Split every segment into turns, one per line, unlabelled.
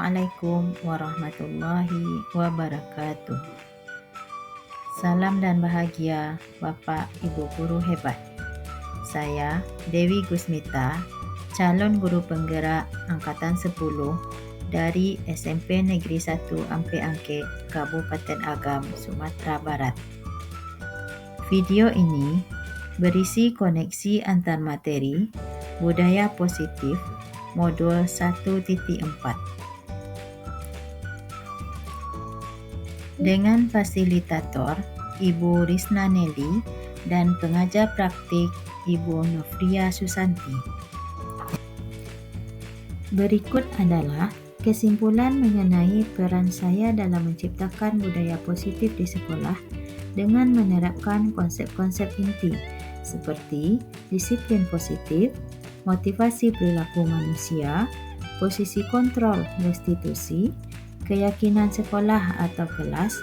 Assalamualaikum warahmatullahi wabarakatuh. Salam dan bahagia Bapak Ibu Guru hebat. Saya Dewi Gusmita, calon guru penggerak Angkatan 10 dari SMP Negeri 1 Ampe Angke, Kabupaten Agam, Sumatera Barat. Video ini berisi koneksi antar materi budaya positif modul 1.4 dengan fasilitator Ibu Risna Nelly dan pengajar praktik Ibu Nofria Susanti. Berikut adalah kesimpulan mengenai peran saya dalam menciptakan budaya positif di sekolah dengan menerapkan konsep-konsep inti seperti disiplin positif, motivasi perilaku manusia, posisi kontrol restitusi, keyakinan sekolah atau kelas,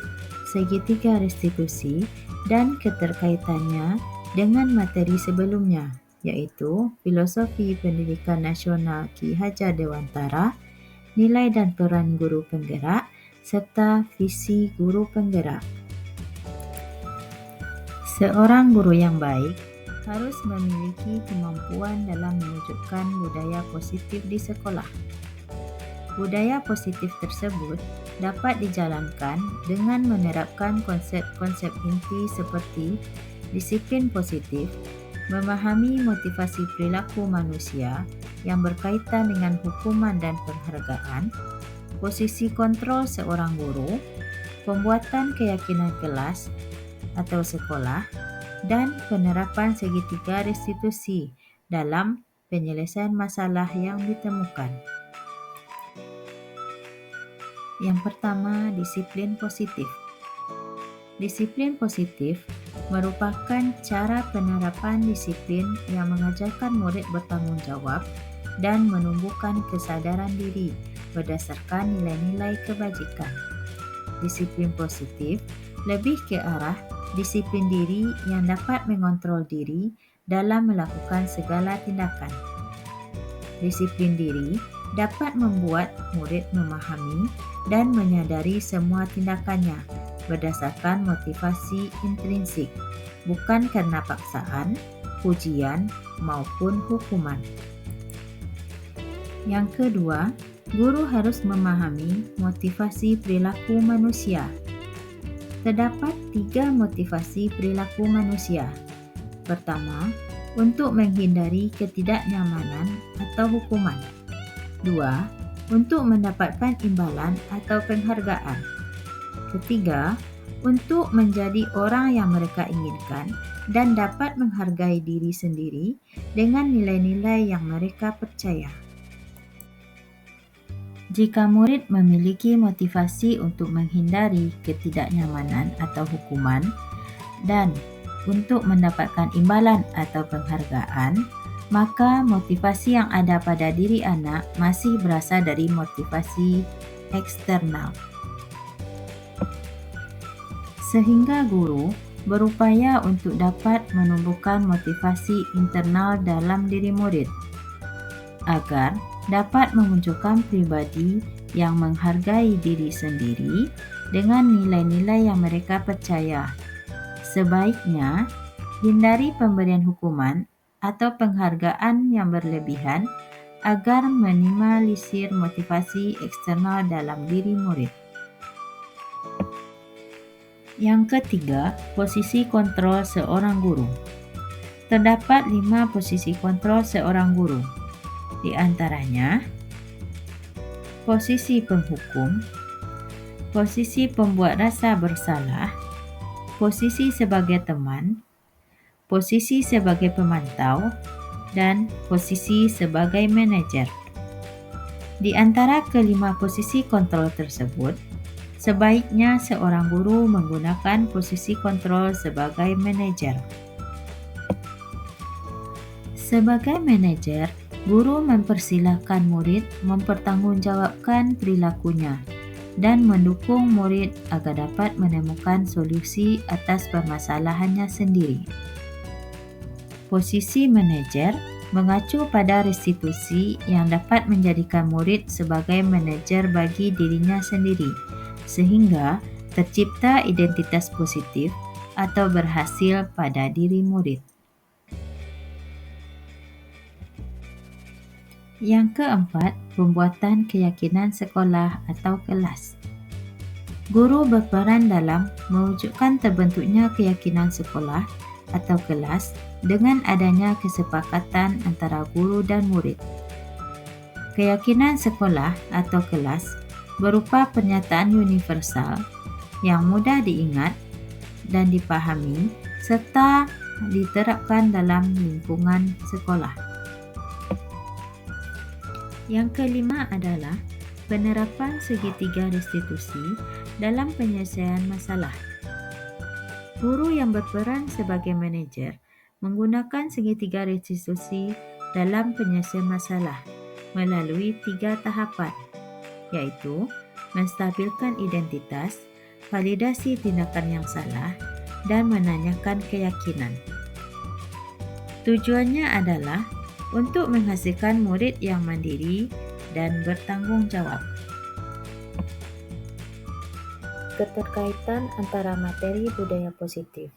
segitiga restitusi, dan keterkaitannya dengan materi sebelumnya, yaitu Filosofi Pendidikan Nasional Ki Hajar Dewantara, Nilai dan Peran Guru Penggerak, serta Visi Guru Penggerak. Seorang guru yang baik harus memiliki kemampuan dalam mewujudkan budaya positif di sekolah. Budaya positif tersebut dapat dijalankan dengan menerapkan konsep-konsep inti seperti disiplin positif, memahami motivasi perilaku manusia yang berkaitan dengan hukuman dan penghargaan, posisi kontrol seorang guru, pembuatan keyakinan kelas atau sekolah, dan penerapan segitiga restitusi dalam penyelesaian masalah yang ditemukan. Yang pertama, disiplin positif. Disiplin positif merupakan cara penerapan disiplin yang mengajarkan murid bertanggung jawab dan menumbuhkan kesadaran diri berdasarkan nilai-nilai kebajikan. Disiplin positif lebih ke arah disiplin diri yang dapat mengontrol diri dalam melakukan segala tindakan. Disiplin diri dapat membuat murid memahami dan menyadari semua tindakannya berdasarkan motivasi intrinsik, bukan karena paksaan, pujian, maupun hukuman. Yang kedua, guru harus memahami motivasi perilaku manusia. Terdapat 3 motivasi perilaku manusia. Pertama, untuk menghindari ketidaknyamanan atau hukuman. 2. Untuk mendapatkan imbalan atau penghargaan. Ketiga, untuk menjadi orang yang mereka inginkan dan dapat menghargai diri sendiri dengan nilai-nilai yang mereka percaya. Jika murid memiliki motivasi untuk menghindari ketidaknyamanan atau hukuman dan untuk mendapatkan imbalan atau penghargaan, maka motivasi yang ada pada diri anak masih berasal dari motivasi eksternal. Sehingga guru berupaya untuk dapat menumbuhkan motivasi internal dalam diri murid, agar dapat memunculkan pribadi yang menghargai diri sendiri dengan nilai-nilai yang mereka percaya. Sebaiknya, hindari pemberian hukuman atau penghargaan yang berlebihan agar minimalisir motivasi eksternal dalam diri murid. Yang ketiga, posisi kontrol seorang guru. Terdapat 5 posisi kontrol seorang guru. Di antaranya, posisi penghukum, posisi pembuat rasa bersalah, posisi sebagai teman, posisi sebagai pemantau, dan posisi sebagai manajer. Di antara kelima posisi kontrol tersebut, sebaiknya seorang guru menggunakan posisi kontrol sebagai manajer. Sebagai manajer, guru mempersilahkan murid mempertanggungjawabkan perilakunya dan mendukung murid agar dapat menemukan solusi atas permasalahannya sendiri. Posisi manajer mengacu pada restitusi yang dapat menjadikan murid sebagai manajer bagi dirinya sendiri, sehingga tercipta identitas positif atau berhasil pada diri murid. Yang keempat, pembuatan keyakinan sekolah atau kelas. Guru berperan dalam mewujudkan terbentuknya keyakinan sekolah atau kelas dengan adanya kesepakatan antara guru dan murid. Keyakinan sekolah atau kelas berupa pernyataan universal yang mudah diingat dan dipahami serta diterapkan dalam lingkungan sekolah. Yang kelima adalah penerapan segitiga restitusi dalam penyelesaian masalah. Guru yang berperan sebagai manajer menggunakan segitiga restitusi dalam penyelesaian masalah melalui 3 tahapan, yaitu menstabilkan identitas, validasi tindakan yang salah, dan menanyakan keyakinan. Tujuannya adalah untuk menghasilkan murid yang mandiri dan bertanggung jawab. Keterkaitan antara materi budaya positif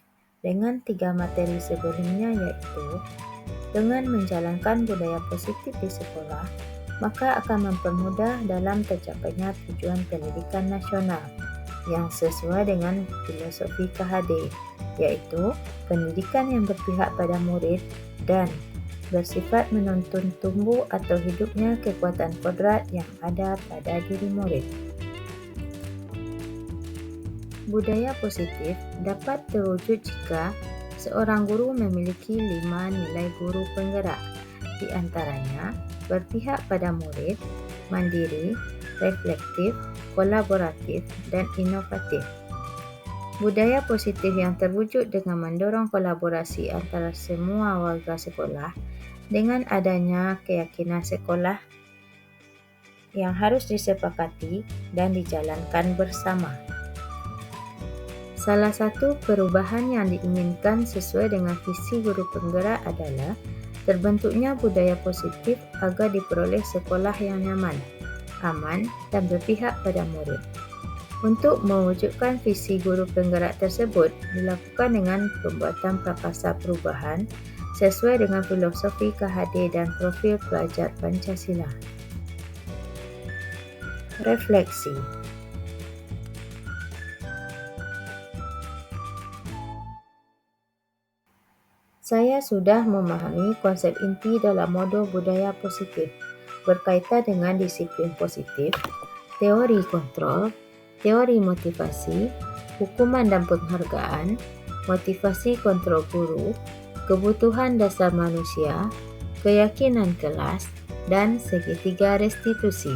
dengan 3 materi sebelumnya, yaitu dengan menjalankan budaya positif di sekolah, maka akan mempermudah dalam tercapainya tujuan pendidikan nasional yang sesuai dengan filosofi KHD, yaitu pendidikan yang berpihak pada murid dan bersifat menuntun tumbuh atau hidupnya kekuatan kodrat yang ada pada diri murid. Budaya positif dapat terwujud jika seorang guru memiliki 5 nilai guru penggerak, di antaranya berpihak pada murid, mandiri, reflektif, kolaboratif, dan inovatif. Budaya positif yang terwujud dengan mendorong kolaborasi antara semua warga sekolah dengan adanya keyakinan sekolah yang harus disepakati dan dijalankan bersama. Salah satu perubahan yang diinginkan sesuai dengan visi guru penggerak adalah terbentuknya budaya positif agar diperoleh sekolah yang nyaman, aman, dan berpihak pada murid. Untuk mewujudkan visi guru penggerak tersebut dilakukan dengan pembuatan prakarsa perubahan sesuai dengan filosofi KHD dan profil pelajar Pancasila. Refleksi. Saya sudah memahami konsep inti dalam modul budaya positif berkaitan dengan disiplin positif, teori kontrol, teori motivasi, hukuman dan penghargaan, motivasi kontrol guru, kebutuhan dasar manusia, keyakinan kelas, dan segitiga restitusi.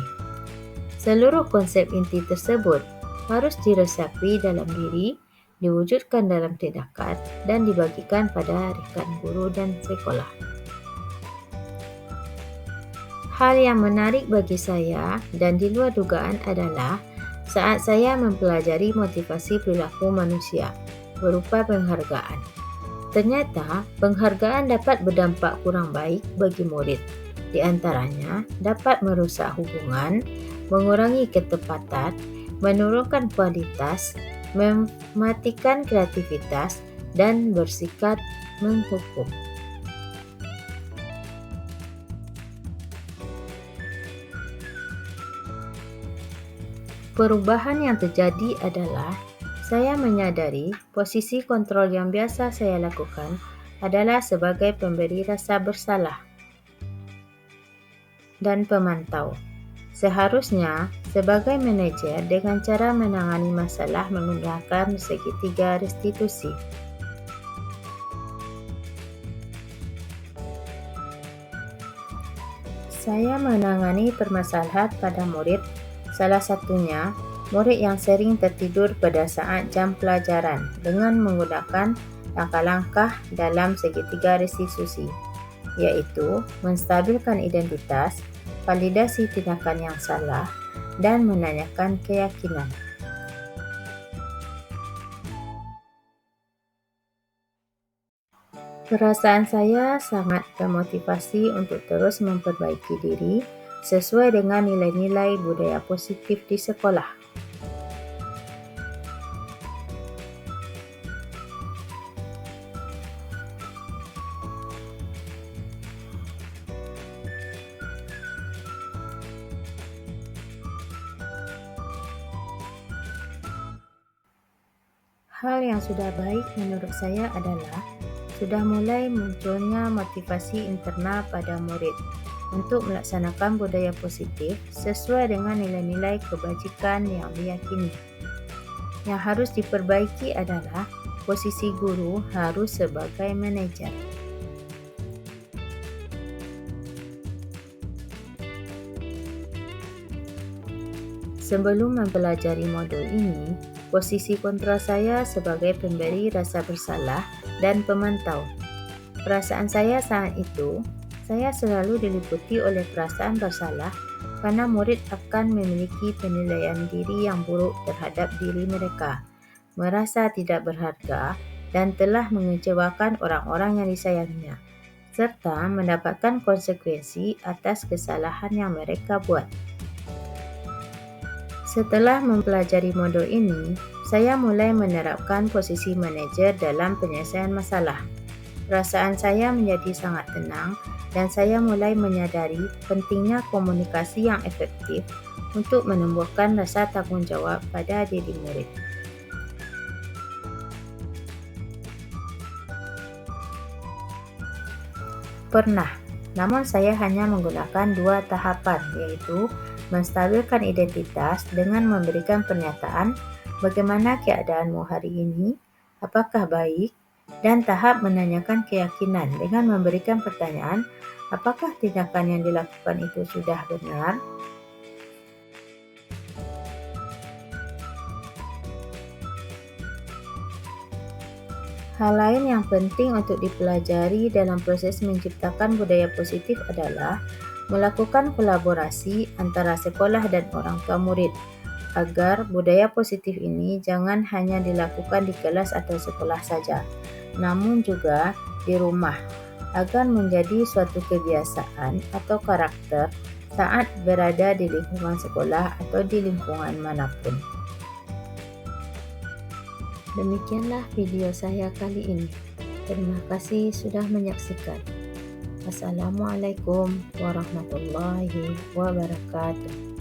Seluruh konsep inti tersebut harus diresapi dalam diri, diwujudkan dalam tindakan, dan dibagikan pada rekan guru dan sekolah. Hal yang menarik bagi saya dan di luar dugaan adalah saat saya mempelajari motivasi perilaku manusia berupa penghargaan. Ternyata, penghargaan dapat berdampak kurang baik bagi murid. Di antaranya, dapat merusak hubungan, mengurangi ketepatan, menurunkan kualitas, mematikan kreativitas, dan bersikap menghukum. Perubahan yang terjadi adalah saya menyadari posisi kontrol yang biasa saya lakukan adalah sebagai pemberi rasa bersalah dan pemantau. Seharusnya, sebagai manajer dengan cara menangani masalah menggunakan segitiga restitusi. Saya menangani permasalahan pada murid, salah satunya murid yang sering tertidur pada saat jam pelajaran dengan menggunakan langkah-langkah dalam segitiga restitusi, yaitu menstabilkan identitas, validasi tindakan yang salah, dan menanyakan keyakinan. Perasaan saya sangat termotivasi untuk terus memperbaiki diri sesuai dengan nilai-nilai budaya positif di sekolah. Hal yang sudah baik menurut saya adalah sudah mulai munculnya motivasi internal pada murid untuk melaksanakan budaya positif sesuai dengan nilai-nilai kebajikan yang diyakini. Yang harus diperbaiki adalah posisi guru harus sebagai manajer. Sebelum mempelajari modul ini, posisi kontra saya sebagai pemberi rasa bersalah dan pemantau. Perasaan saya saat itu, saya selalu diliputi oleh perasaan bersalah karena murid akan memiliki penilaian diri yang buruk terhadap diri mereka, merasa tidak berharga dan telah mengecewakan orang-orang yang disayanginya, serta mendapatkan konsekuensi atas kesalahan yang mereka buat. Setelah mempelajari modul ini, saya mulai menerapkan posisi manajer dalam penyelesaian masalah. Perasaan saya menjadi sangat tenang dan saya mulai menyadari pentingnya komunikasi yang efektif untuk menumbuhkan rasa tanggungjawab pada diri murid. Pernah, namun saya hanya menggunakan 2 tahapan, yaitu menstabilkan identitas dengan memberikan pernyataan bagaimana keadaanmu hari ini, apakah baik, dan tahap menanyakan keyakinan dengan memberikan pertanyaan apakah tindakan yang dilakukan itu sudah benar. Hal lain yang penting untuk dipelajari dalam proses menciptakan budaya positif adalah melakukan kolaborasi antara sekolah dan orang tua murid agar budaya positif ini jangan hanya dilakukan di kelas atau sekolah saja, namun juga di rumah agar menjadi suatu kebiasaan atau karakter saat berada di lingkungan sekolah atau di lingkungan manapun. Demikianlah video saya kali ini. Terima kasih sudah menyaksikan. Assalamualaikum warahmatullahi wabarakatuh.